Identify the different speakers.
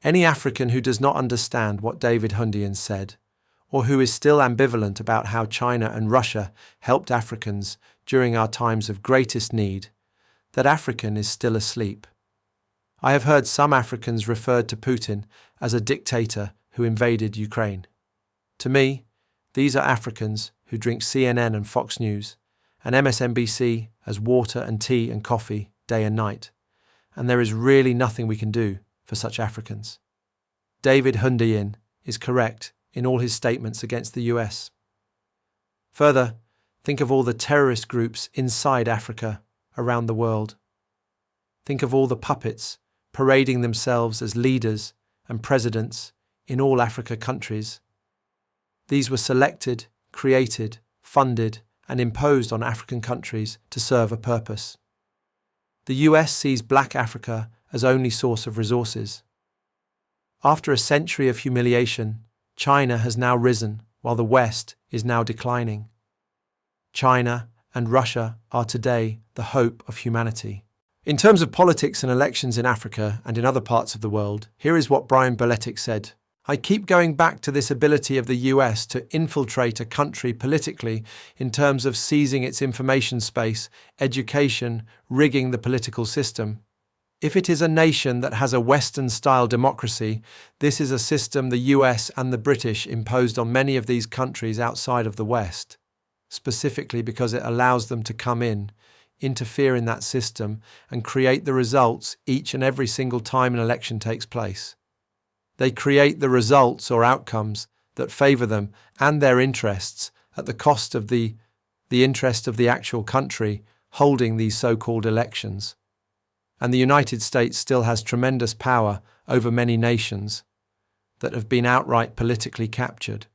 Speaker 1: Any African who does not understand what David Hundeyin said, or who is still ambivalent about how China and Russia helped Africans during our times of greatest need, that African is still asleep. I have heard some Africans referred to Putin as a dictator who invaded Ukraine. To me, these are Africans who drink CNN and Fox News and MSNBC as water and tea and coffee day and night, and there is really nothing we can do for such Africans. David Hundeyin is correct in all his statements against the US. Further, think of all the terrorist groups inside Africa, around the world. Think of all the puppets parading themselves as leaders and presidents in all Africa countries. These were selected, created, funded, and imposed on African countries to serve a purpose. The US sees Black Africa as only source of resources. After a century of humiliation, China has now risen while the West is now declining. China and Russia are today the hope of humanity. In terms of politics and elections in Africa and in other parts of the world, here is what Berletic said. I keep going back to this ability of the US to infiltrate a country politically in terms of seizing its information space, education, rigging the political system. If it is a nation that has a Western-style democracy, this is a system the US and the British imposed on many of these countries outside of the West, specifically because it allows them to come in, interfere in that system, and create the results each and every single time an election takes place. They create the results or outcomes that favour them and their interests at the cost of the interest of the actual country holding these so-called elections. And the United States still has tremendous power over many nations that have been outright politically captured.